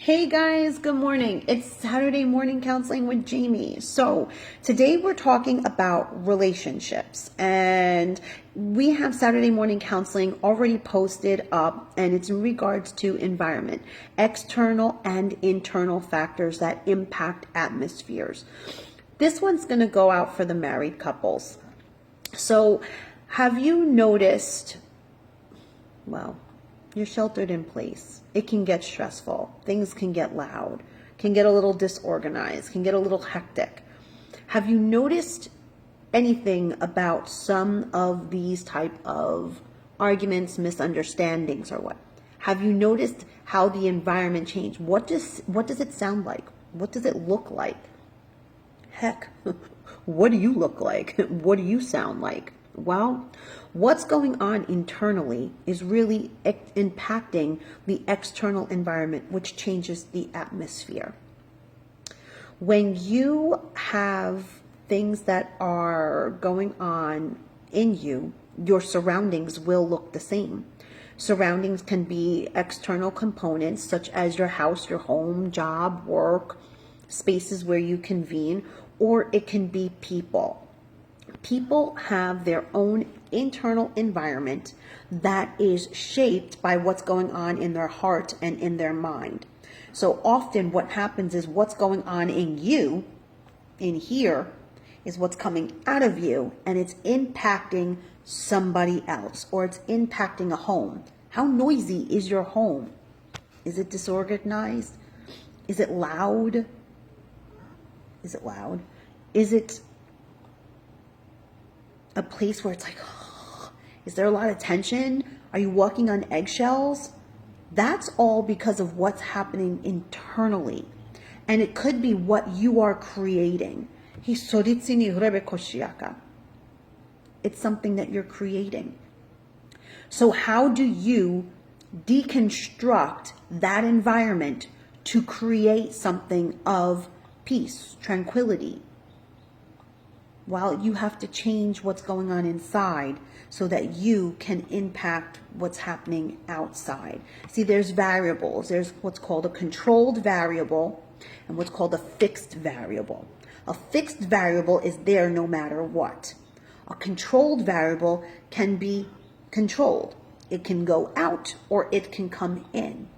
Hey guys, good morning. It's Saturday morning counseling with Jamie. So today we're talking about relationships, and we have Saturday morning counseling already posted up, and it's in regards to environment, external and internal factors that impact atmospheres. This one's going to go out for the married couples. So have you noticed, well, you're sheltered in place. It can get stressful. Things can get loud, can get a little disorganized, can get a little hectic. Have you noticed anything about some of these type of arguments, misunderstandings, or what? Have you noticed how the environment changed? What does it sound like? What does it look like? Heck, what do you look like? What do you sound like? Well, what's going on internally is really impacting the external environment, which changes the atmosphere. When you have things that are going on in you, your surroundings will look the same. Surroundings can be external components such as your house, your home, job, work, spaces where you convene, or it can be people. People have their own internal environment that is shaped by what's going on in their heart and in their mind. So often what happens is what's going on in you, in here, is what's coming out of you, and it's impacting somebody else, or it's impacting a home. How noisy is your home? Is it disorganized? Is it loud? Is it loud? Is it a place where it's like, oh, is there a lot of tension? Are you walking on eggshells? That's all because of what's happening internally. And it could be what you are creating. It's something that you're creating. So how do you deconstruct that environment to create something of peace, tranquility? Well, you have to change what's going on inside so that you can impact what's happening outside. See, there's variables. There's what's called a controlled variable and what's called a fixed variable. A fixed variable is there no matter what. A controlled variable can be controlled. It can go out or it can come in.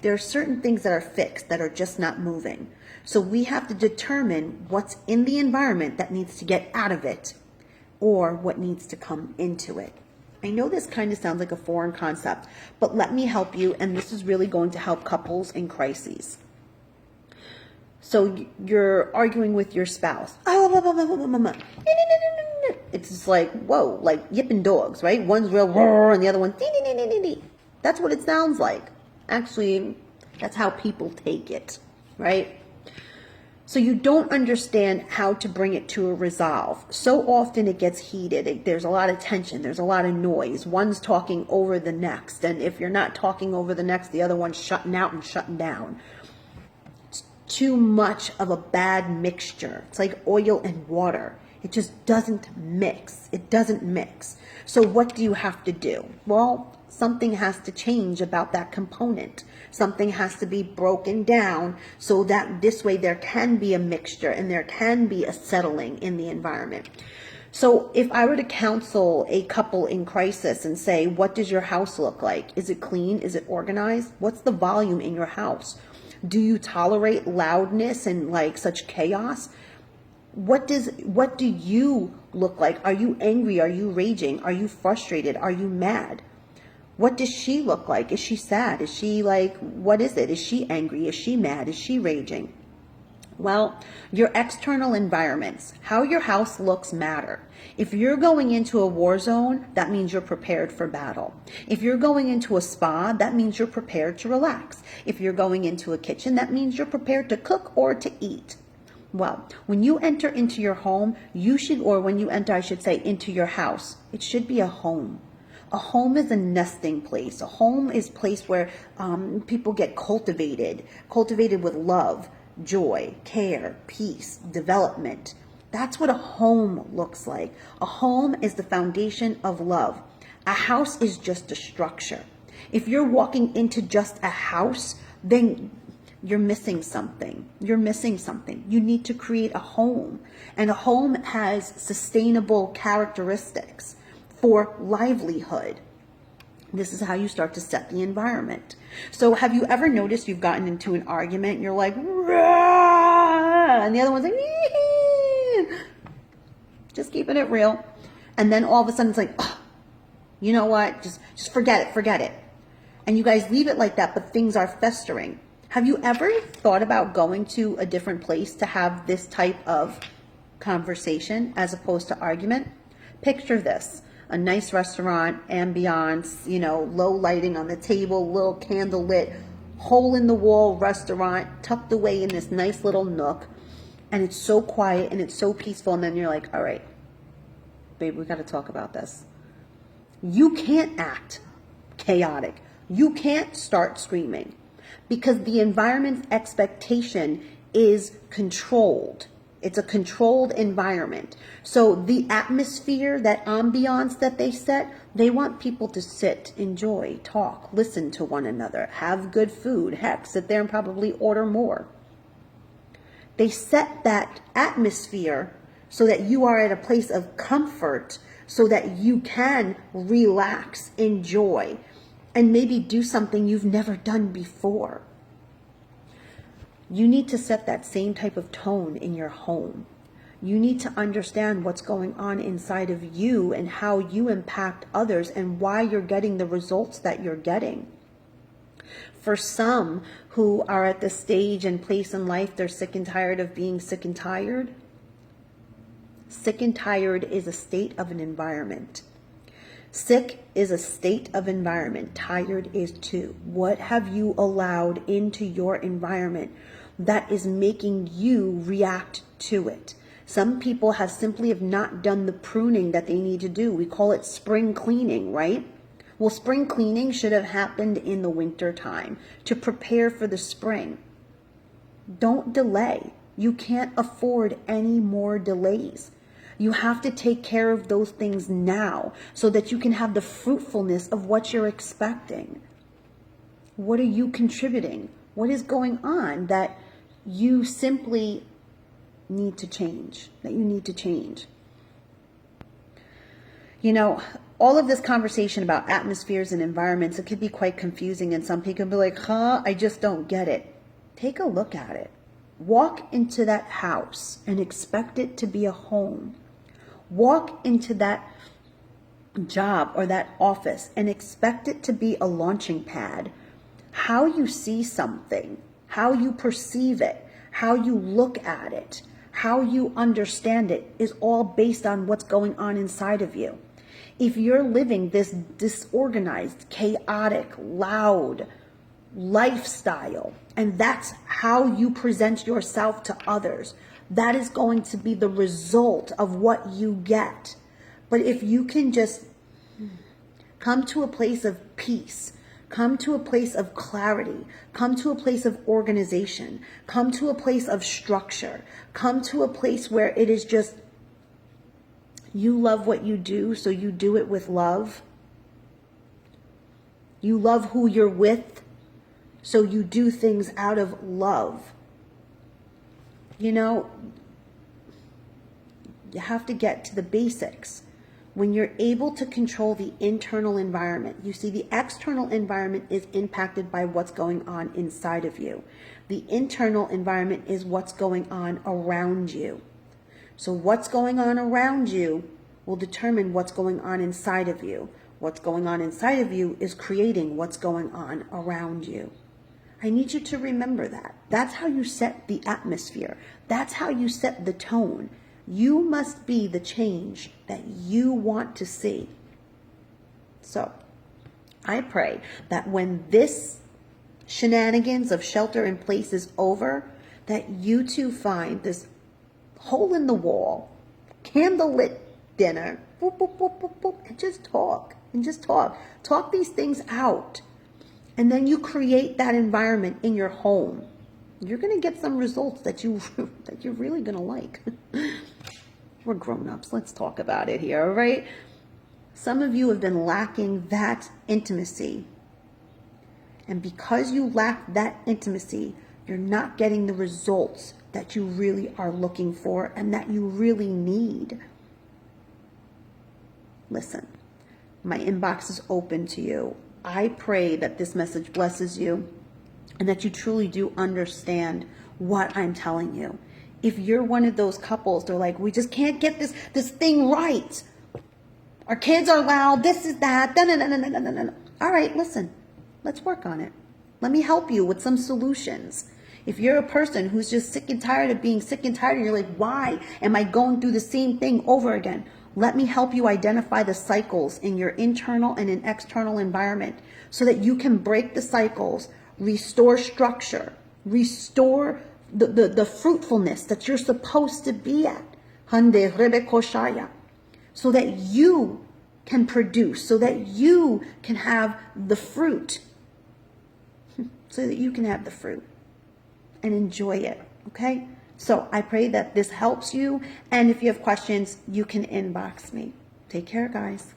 There are certain things that are fixed that are just not moving. So we have to determine what's in the environment that needs to get out of it or what needs to come into it. I know this kind of sounds like a foreign concept, but let me help you, and this is really going to help couples in crises. So you're arguing with your spouse. It's just like, whoa, like yipping dogs, right? One's real roar and the other one, that's what it sounds like. Actually, that's how people take it, right? So you don't understand how to bring it to a resolve. So often it gets heated. There's a lot of tension. There's a lot of noise. One's talking over the next. And if you're not talking over the next, the other one's shutting out and shutting down. It's too much of a bad mixture. It's like oil and water. It just doesn't mix. It doesn't mix. So what do you have to do? Well, something has to change about that component. Something has to be broken down so that this way there can be a mixture and there can be a settling in the environment. So if I were to counsel a couple in crisis and say, what does your house look like? Is it clean? Is it organized? What's the volume in your house? Do you tolerate loudness and like such chaos? What do you look like? Are you angry? Are you raging? Are you frustrated? Are you mad? What does she look like? Is she sad? Is she like, what is it? Is she angry? Is she mad? Is she raging? Well, your external environments, how your house looks matter. If you're going into a war zone, that means you're prepared for battle. If you're going into a spa, that means you're prepared to relax. If you're going into a kitchen, that means you're prepared to cook or to eat. Well, when you enter into your home, when you enter, I should say, into your house, it should be a home. A home is a nesting place. A home is a place where people get cultivated with love, joy, care, peace, development. That's what a home looks like. A home is the foundation of love. A house is just a structure. If you're walking into just a house, then you're missing something. You're missing something. You need to create a home, and a home has sustainable characteristics for livelihood. This is how you start to set the environment. So have you ever noticed you've gotten into an argument and you're like, "Rah!" and the other one's like, "Ee!" Just keeping it real. And then all of a sudden it's like, oh, you know what? Just forget it. And you guys leave it like that, but things are festering. Have you ever thought about going to a different place to have this type of conversation as opposed to argument? Picture this. A nice restaurant, ambiance, low lighting on the table, little candle lit, hole in the wall restaurant tucked away in this nice little nook. And it's so quiet and it's so peaceful. And then you're like, all right, babe, we got to talk about this. You can't act chaotic. You can't start screaming because the environment's expectation is controlled. It's a controlled environment. So the atmosphere, that ambiance that they set, they want people to sit, enjoy, talk, listen to one another, have good food, heck, sit there and probably order more. They set that atmosphere so that you are at a place of comfort so that you can relax, enjoy, and maybe do something you've never done before. You need to set that same type of tone in your home. You need to understand what's going on inside of you and how you impact others and why you're getting the results that you're getting. For some who are at the stage and place in life, they're sick and tired of being sick and tired. Sick and tired is a state of an environment. Sick is a state of environment. Tired is too. What have you allowed into your environment that is making you react to it? Some people have not done the pruning that they need to do. We call it spring cleaning, right? Well, spring cleaning should have happened in the winter time to prepare for the spring. Don't delay. You can't afford any more delays. You have to take care of those things now so that you can have the fruitfulness of what you're expecting. What are you contributing? What is going on that you simply need to change, all of this conversation about atmospheres and environments, it could be quite confusing, and some people can be like, I just don't get it. Take a look at it. Walk into that house and expect it to be a home. Walk into that job or that office and expect it to be a launching pad. How you see something, how you perceive it, how you look at it, how you understand it is all based on what's going on inside of you. If you're living this disorganized, chaotic, loud lifestyle, and that's how you present yourself to others, that is going to be the result of what you get. But if you can just come to a place of peace, come to a place of clarity, come to a place of organization, come to a place of structure, come to a place where it is just you love what you do, so you do it with love. You love who you're with, so you do things out of love. You have to get to the basics. When you're able to control the internal environment, you see the external environment is impacted by what's going on inside of you. The internal environment is what's going on around you. So what's going on around you will determine what's going on inside of you. What's going on inside of you is creating what's going on around you. I need you to remember that. That's how you set the atmosphere. That's how you set the tone. You must be the change that you want to see. So I pray that when this shenanigans of shelter in place is over, that you too find this hole in the wall, candlelit dinner, boop, boop, boop, boop, boop, and just talk. Talk these things out. And then you create that environment in your home. You're going to get some results that you're really going to like. We're grown-ups. Let's talk about it here, all right? Some of you have been lacking that intimacy. And because you lack that intimacy, you're not getting the results that you really are looking for and that you really need. Listen, my inbox is open to you. I pray that this message blesses you and that you truly do understand what I'm telling you. If you're one of those couples, they're like, we just can't get this thing right. Our kids are loud, this is that. All right, listen, let's work on it. Let me help you with some solutions. If you're a person who's just sick and tired of being sick and tired, and you're like, why am I going through the same thing over again? Let me help you identify the cycles in your internal and in external environment so that you can break the cycles, restore structure, restore the fruitfulness that you're supposed to be at. Hande rebe koshaya. So that you can produce, so that you can have the fruit. So that you can have the fruit and enjoy it, okay? So I pray that this helps you, and if you have questions, you can inbox me. Take care, guys.